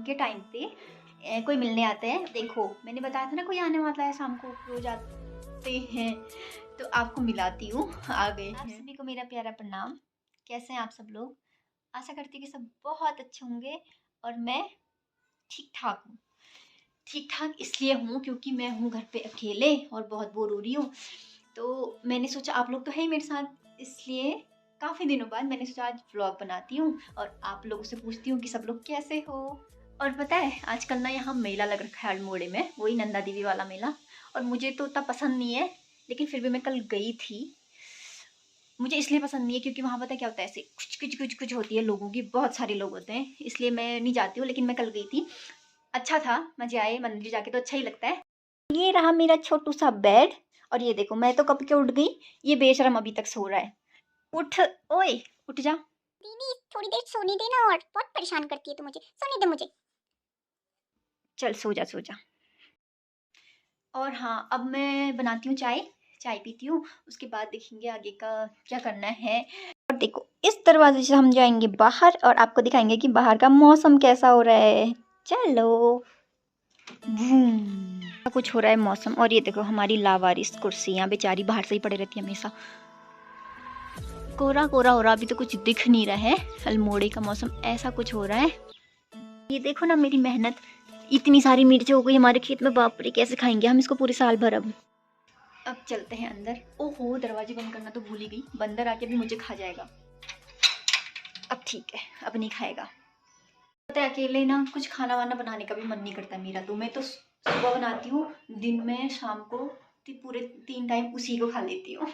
शाम के टाइम पे कोई मिलने आता है। देखो मैंने बताया था ना कोई आने वाला है शाम को, रोज आते हैं, तो आपको मिलाती हूँ। आ गए हैं। आप सभी को मेरा प्यारा प्रणाम। कैसे हैं आप सब लोग? आशा करती हूँ कि सब बहुत अच्छे होंगे और मैं ठीक ठाक हूँ। ठीक ठाक इसलिए हूँ क्योंकि मैं हूँ घर पे अकेले और बहुत बोर हो रही हूँ। तो मैंने सोचा आप लोग तो है ही मेरे साथ, इसलिए काफ़ी दिनों बाद मैंने सोचा आज व्लॉग बनाती हूँ और आप लोगों से पूछती हूँ कि सब लोग कैसे हो। और पता है आजकल ना यहाँ मेला लग रखा है अल्मोड़े में, वही नंदा देवी वाला मेला। और मुझे तो उतना पसंद नहीं है, लेकिन फिर भी मैं कल गई थी। मुझे इसलिए पसंद नहीं है क्योंकि वहाँ पता है क्या होता है, ऐसे कुछ कुछ कुछ कुछ होती है लोगों की, बहुत सारे लोग होते हैं, इसलिए मैं नहीं जाती हूँ। लेकिन मैं कल गई थी, अच्छा था, मजे आए। मंदिर जाके तो अच्छा ही लगता है। ये रहा मेरा छोटू सा बेड। और ये देखो मैं तो कब के उठ गई, ये बेशरम अभी तक सो रहा है। उठ, ओए उठ जा। दीदी थोड़ी देर सोने देना, और बहुत परेशान करती है तू मुझे, सोने दे मुझे। चल सो जा सो जा। और हाँ अब मैं बनाती हूँ चाय, चाय पीती हूँ, उसके बाद देखेंगे आगे का क्या करना है। और देखो इस दरवाजे से हम जाएंगे बाहर और आपको दिखाएंगे कि बाहर का मौसम कैसा हो रहा है। चलो कुछ हो रहा है मौसम। और ये देखो हमारी लावारिस कुर्सियाँ बेचारी बाहर से ही पड़े रहती है हमेशा। कोरा कोरा हो रहा, अभी तो कुछ दिख नहीं रहा है। अल्मोड़े का मौसम ऐसा कुछ हो रहा है। ये देखो ना मेरी मेहनत, इतनी सारी मिर्च हो गई हमारे खेत में, बाप रे कैसे खाएंगे हम इसको पूरे साल भर। अब चलते हैं अंदर। ओहो दरवाजे बंद करना तो भूल ही गई, बंदर आके भी मुझे खा जाएगा। अब ठीक है, अब नहीं खाएगा। पता है अकेले ना कुछ खाना वाना बनाने का भी मन नहीं करता मेरा, तो मैं तो सुबह बनाती हूँ, दिन में शाम को, पूरे 3 टाइम उसी को खा लेती हूँ।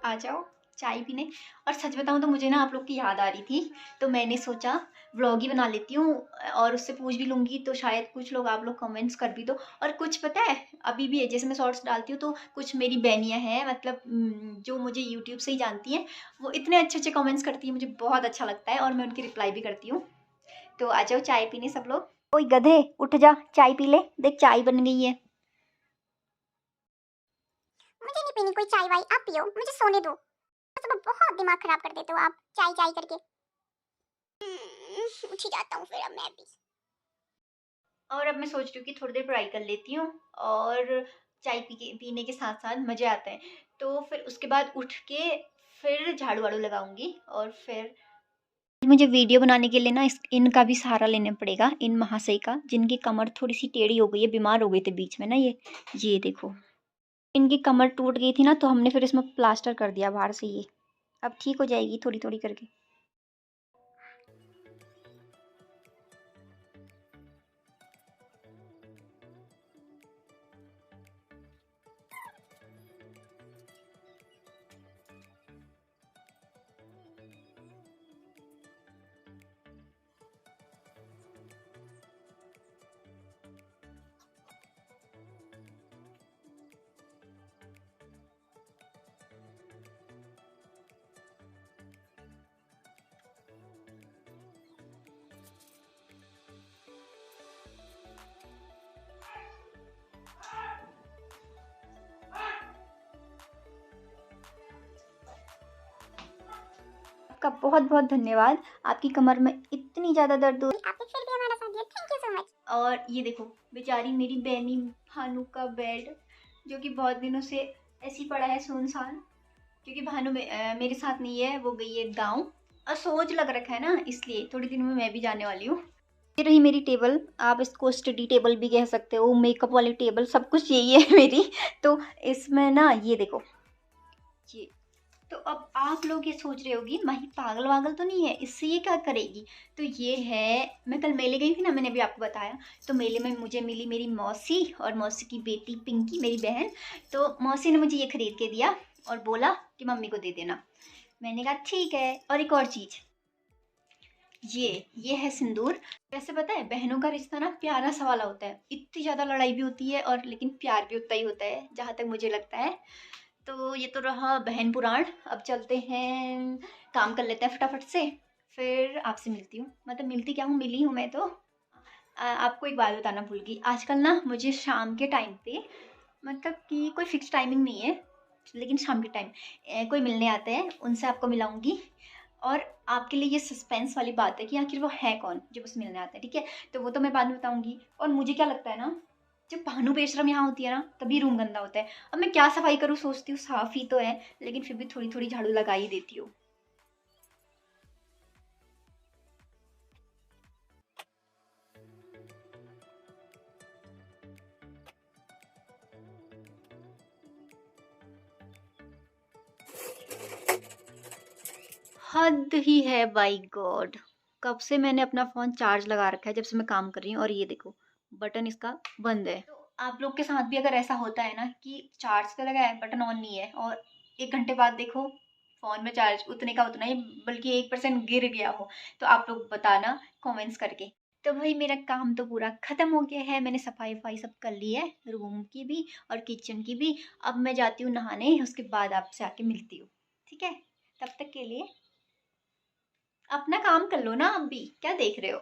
आ जाओ चाय पीने। और सच बताऊं तो मुझे ना आप लोग की याद आ रही थी, तो मैंने सोचा व्लॉग ही बना लेती हूँ और उससे पूछ भी लूँगी, तो शायद कुछ लोग आप लोग कमेंट्स कर भी दो। और कुछ पता है अभी भी है, जैसे मैं शॉर्ट्स डालती हूँ तो कुछ मेरी बहनियाँ हैं, मतलब जो मुझे यूट्यूब से ही जानती हैं, वो इतने अच्छे अच्छे कमेंट्स करती हैं, मुझे बहुत अच्छा लगता है और मैं उनकी रिप्लाई भी करती हूँ। तो आ जाओ चाय पीने सब लोग। ओए गधे उठ जा, चाय पी ले, देख चाय बन गई है। मुझे नहीं पीनी कोई चाय वाय, आप पियो, मुझे सोने दो। सुबह बहुत दिमाग खराब कर देते हो आप चाय चाय करके। उठ ही जाता हूँ फिर अब मैं भी। और अब मैं सोच रही हूँ कि थोड़ी देर पढ़ाई कर लेती हूँ और चाय पीने के साथ साथ मज़े आते हैं। तो फिर उसके बाद उठ के फिर झाड़ू वाड़ू लगाऊंगी और फिर मुझे वीडियो बनाने के लिए ना इनका भी सहारा लेना पड़ेगा, इन महाशय का, जिनकी कमर थोड़ी सी टेढ़ी हो गई है, बीमार हो गए थे बीच में ना। ये देखो इनकी कमर टूट गई थी ना, तो हमने फिर इसमें प्लास्टर कर दिया बाहर से। ये अब ठीक हो जाएगी थोड़ी थोड़ी करके। आपका बहुत बहुत धन्यवाद, आपकी कमर में इतनी ज़्यादा दर्द हो। आपने फिर भी हमारा साथ दिया, थैंक यू सो मच। और ये देखो बेचारी मेरी बहनी भानु का बेड, जो कि बहुत दिनों से ऐसी पड़ा है सुनसान, क्योंकि भानु मेरे साथ नहीं है, वो गई है गाँव। और सोच लग रखा है ना, इसलिए थोड़ी दिन में मैं भी जाने वाली हूँ। ये रही मेरी टेबल, आप इसको स्टडी टेबल भी कह सकते हो, मेकअप वाली टेबल, सब कुछ यही है मेरी। तो इसमें ना ये देखो ये, तो अब आप लोग ये सोच रहे होगी माही पागल वागल तो नहीं है, इससे ये क्या करेगी। तो ये है, मैं कल मेले गई थी ना, मैंने भी आपको बताया, तो मेले में मुझे मिली मेरी मौसी और मौसी की बेटी पिंकी मेरी बहन। तो मौसी ने मुझे ये खरीद के दिया और बोला कि मम्मी को दे देना। मैंने कहा ठीक है। और एक और चीज़, ये है सिंदूर। वैसे पता है बहनों का रिश्ता ना प्यारा सा वाला होता है, इतनी ज़्यादा लड़ाई भी होती है और लेकिन प्यार भी उतना ही होता है, जहाँ तक मुझे लगता है। तो ये तो रहा बहन पुराण। अब चलते हैं, काम कर लेते हैं फटाफट से, फिर आपसे मिलती हूँ, मतलब मिलती क्या हूँ, मिली हूँ मैं तो। आपको एक बात बताना भूल गई, आजकल ना मुझे शाम के टाइम पे, मतलब कि कोई फिक्स टाइमिंग नहीं है, लेकिन शाम के टाइम कोई मिलने आते हैं, उनसे आपको मिलाऊंगी। और आपके लिए ये सस्पेंस वाली बात है कि आखिर वो है कौन जो मुझसे मिलने आता है, ठीक है? तो वो तो मैं बाद में बताऊंगी। और मुझे क्या लगता है ना, जब भानु बेशरम यहाँ होती है ना, तभी रूम गंदा होता है। अब मैं क्या सफाई करूँ, सोचती हूँ साफ ही तो है, लेकिन फिर भी थोड़ी थोड़ी झाड़ू लगा ही देती हूँ। हद ही है बाई गॉड। कब से मैंने अपना फ़ोन चार्ज लगा रखा है, जब से मैं काम कर रही हूँ, और ये देखो बटन इसका बंद है। तो आप लोग के साथ भी अगर ऐसा होता है ना कि चार्ज तो लगा है, बटन ऑन नहीं है, और 1 घंटे बाद देखो फ़ोन में चार्ज उतने का उतना ही, बल्कि 1% गिर गया हो, तो आप लोग बताना कमेंट्स करके। तो भाई मेरा काम तो पूरा ख़त्म हो गया है, मैंने सफाई-वफाई सब कर ली है, रूम की भी और किचन की भी। अब मैं जाती हूँ नहाने, उसके बाद आपसे आके मिलती हूँ, ठीक है? तब तक के लिए अपना काम कर लो ना, आप भी क्या देख रहे हो?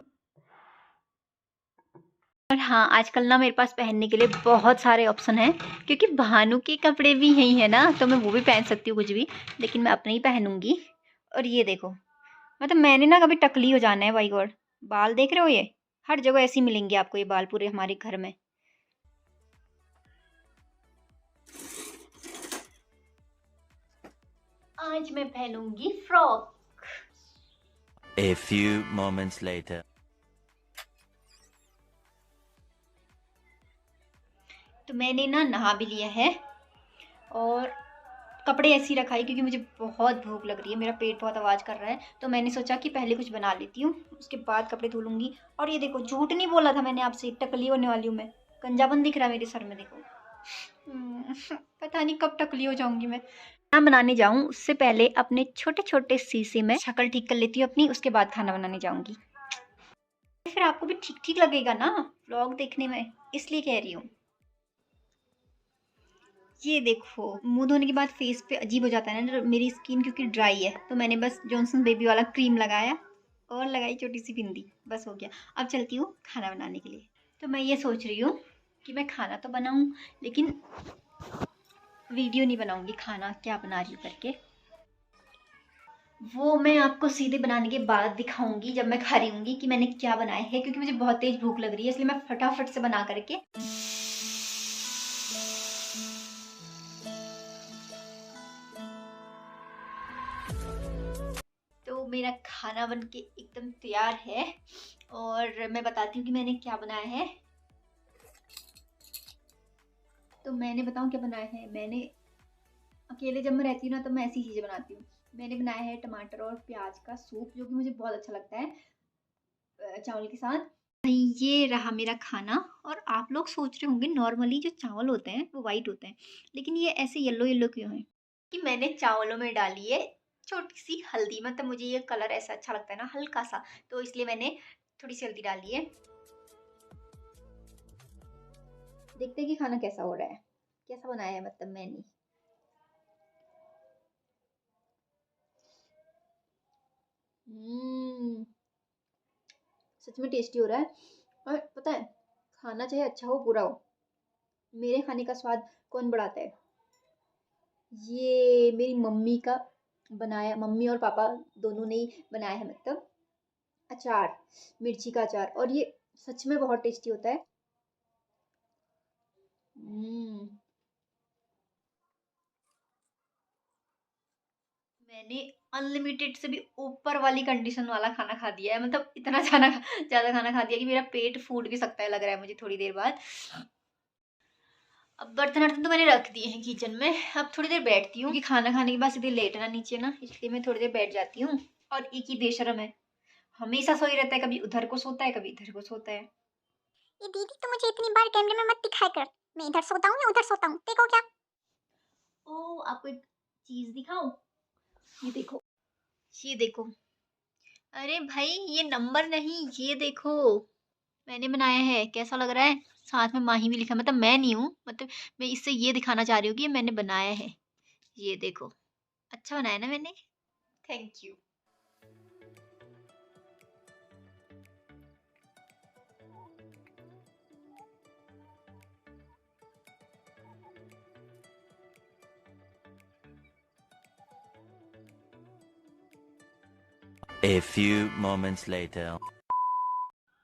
और हाँ, आजकल ना मेरे पास पहनने के लिए बहुत सारे ऑप्शन हैं, क्योंकि भानु के कपड़े भी यही है ना, तो मैं वो भी पहन सकती हूँ कुछ भी, लेकिन मैं अपने ही पहनूंगी। और ये देखो, मतलब मैंने ना कभी टकली हो जाना है बाई गॉड। बाल देख रहे हो ये? हर जगह ऐसे ही मिलेंगे आपको ये बाल पूरे हमारे घर में। आज मैं पहनूंगी frock. A few moments later. तो मैंने ना नहा भी लिया है, और कपड़े ऐसे ही रखा है क्योंकि मुझे बहुत भूख लग रही है, मेरा पेट बहुत आवाज़ कर रहा है, तो मैंने सोचा कि पहले कुछ बना लेती हूँ, उसके बाद कपड़े धो लूँगी। और ये देखो, झूठ नहीं बोला था मैंने आपसे, टकली होने वाली हूँ मैं। गंजापन दिख रहा है मेरे सर में, देखो। पता नहीं कब टकली हो जाऊंगी मैं। खाना बनाने जाऊं उससे पहले अपने छोटे छोटे शीशे में शक्ल ठीक कर लेती हूँ अपनी, उसके बाद खाना बनाने जाऊंगी। फिर आपको भी ठीक ठीक लगेगा ना व्लॉग देखने में, इसलिए कह रही हूँ। ये देखो, मुंह धोने के बाद फेस पे अजीब हो जाता है ना, मेरी स्किन क्योंकि ड्राई है, तो मैंने बस जॉनसन बेबी वाला क्रीम लगाया और लगाई छोटी सी बिंदी, बस हो गया। अब चलती हूँ खाना बनाने के लिए। तो मैं ये सोच रही हूँ कि मैं खाना तो बनाऊँ, लेकिन वीडियो नहीं बनाऊंगी खाना क्या बना रही हूँ करके। वो मैं आपको सीधे बनाने के बाद दिखाऊंगी, जब मैं खा रही हूँगी कि मैंने क्या बनाया है, क्योंकि मुझे बहुत तेज भूख लग रही है, इसलिए मैं फटाफट से बना करके। तो मेरा खाना बन के एकदम तैयार है, और मैं बताती हूँ कि मैंने क्या बनाया है। तो मैंने बताऊँ क्या बनाया है। मैंने अकेले जब मैं रहती हूँ ना, तो मैं ऐसी चीज़ें बनाती हूँ। मैंने बनाया है टमाटर और प्याज का सूप, जो कि मुझे बहुत अच्छा लगता है चावल के साथ। ये रहा मेरा खाना। और आप लोग सोच रहे होंगे नॉर्मली जो चावल होते हैं वो वाइट होते हैं, लेकिन ये ऐसे येलो येलो क्यों है? कि मैंने चावलों में डाली है छोटी सी हल्दी, मतलब मुझे ये कलर ऐसा अच्छा लगता है ना हल्का सा, तो इसलिए मैंने थोड़ी सी हल्दी डाली है। देखते हैं कि खाना कैसा हो रहा है, कैसा बनाया है मतलब मैंने। हम्म, सच में टेस्टी हो रहा है। और पता है, खाना चाहे अच्छा हो बुरा हो, मेरे खाने का स्वाद कौन बढ़ाता है? ये मेरी मम्मी का बनाया, मम्मी और पापा दोनों ने ही बनाया है, मतलब अचार, मिर्ची का अचार, और ये सच में बहुत टेस्टी होता है। हम्म, मैंने अनलिमिटेड से भी ऊपर वाली कंडीशन वाला खाना खा दिया है, मतलब इतना ज़्यादा खाना खा दिया कि मेरा पेट फूट भी सकता है, लग रहा है मुझे थोड़ी देर बाद। अब बर्तन वर्तन तो मैंने रख दिए हैं किचन में, अब थोड़ी देर बैठती हूँ, क्योंकि खाना खाने के बाद सीधे लेटना नीचे ना, इसलिए मैं थोड़ी देर बैठ जाती हूँ। और एक ही बेशरम है, हमेशा सोई रहता है, कभी उधर को सोता है कभी इधर को सोता है। ये दीदी तो मुझे इतनी बार कैमरे में मत दिखाया कर, मैं इधर सोता हूँ या उधर सोता हूँ, देखो क्या। ओ, आपको एक चीज दिखाऊं? ये देखो, ये देखो। अरे भाई, ये नंबर नहीं, ये देखो, मैंने बनाया है, कैसा लग रहा है? साथ में माही भी लिखा, मतलब मैं नहीं हूँ, मतलब मैं इससे ये दिखाना चाह रही हूँ कि ये मैंने बनाया है। ये देखो, अच्छा बनाया ना मैंने? Thank you. A few moments later.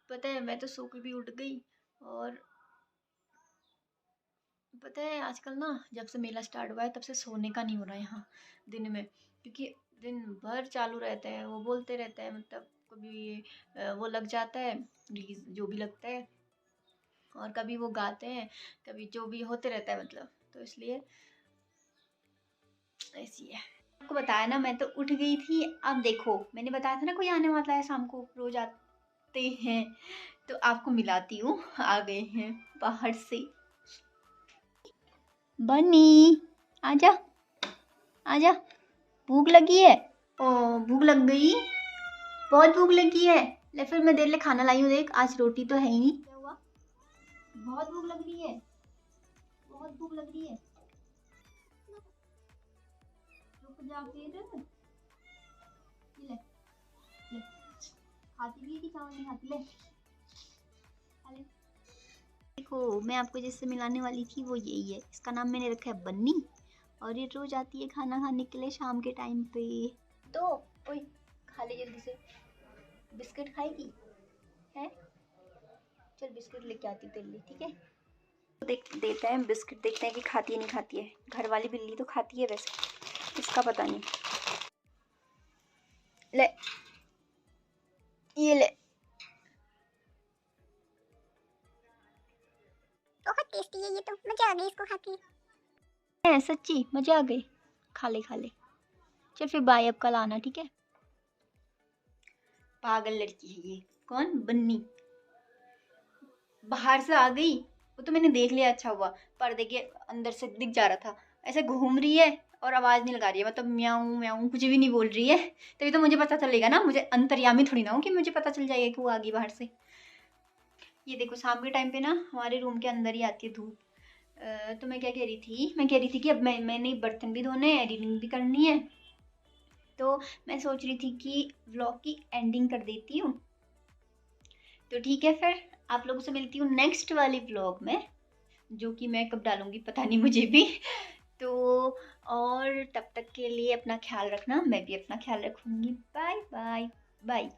पता है मैं तो सो के भी उठ गई। और पता है आजकल ना जब से मेला स्टार्ट हुआ है तब से सोने का नहीं हो रहा है यहाँ दिन में, क्योंकि दिन भर चालू रहता है, वो बोलते रहता है, मतलब कभी वो लग जाता है, रिलीज जो भी लगता है, और कभी वो गाते हैं, कभी जो भी होते रहता है, मतलब तो इसलिए ऐसी है। आपको बताया ना मैं तो उठ गई थी। अब देखो मैंने बताया था ना कोई आने वाला है शाम को, रोज आते हैं, तो आपको मिलाती हूँ। आ गए हैं बाहर से। बनी आजा आजा, भूख लगी है। ओ भूख लग गई, बहुत भूख लगी है। ले फिर मैं देर ले खाना लाई हूँ, देख आज रोटी तो है ही नहीं। क्या हुआ? बहुत भूख लग रही है, बहुत भूख लग रही है। रुक जा फिर। ये ले ले, खाती भी है कि चावल नहीं खाती? ले खा ले। देखो मैं आपको जिससे मिलाने वाली थी वो यही है, इसका नाम मैंने रखा है बन्नी, और ये रोज आती है खाना खाने के लिए शाम के टाइम पे। तो ओए खा ले जल्दी से। बिस्किट खाएगी है? चल बिस्किट लेके आती तेरे लिए, ठीक है? तो देख देता है बिस्किट, देखते हैं कि खाती है नहीं खाती है। घर वाली बिल्ली तो खाती है वैसे, इसका पता नहीं। ले ये ले। बहुत टेस्टी है ये तो, मजा आ गई इसको खा के। है सच्ची मजा आ गई। खा ले खा ले। चल फिर बाय, अब कल आना, ठीक है? पागल लड़की है ये। कौन? बन्नी बाहर से आ गई, वो तो मैंने देख लिया, अच्छा हुआ पर्दे के अंदर से दिख जा रहा था। ऐसे घूम रही है और आवाज़ नहीं लगा रही है, मतलब म्याऊं म्याऊं कुछ भी नहीं बोल रही है। तभी तो मुझे पता चलेगा ना, मुझे अंतर्यामी थोड़ी ना हो कि मुझे पता चल जाएगा कि वो आ गई बाहर से। ये देखो शाम के टाइम पे ना हमारे रूम के अंदर ही आती है धूप। तो मैं क्या कह रही थी, मैं कह रही थी कि अब मैंने बर्तन भी धोने हैं, एडिटिंग भी करनी है, तो मैं सोच रही थी कि व्लॉग की एंडिंग कर देती हूँ। तो ठीक है फिर आप लोगों से मिलती हूँ नेक्स्ट वाली व्लॉग में, जो कि मैं कब डालूंगी पता नहीं मुझे भी। तो और तब तक के लिए अपना ख्याल रखना, मैं भी अपना ख्याल रखूंगी। Bye bye bye.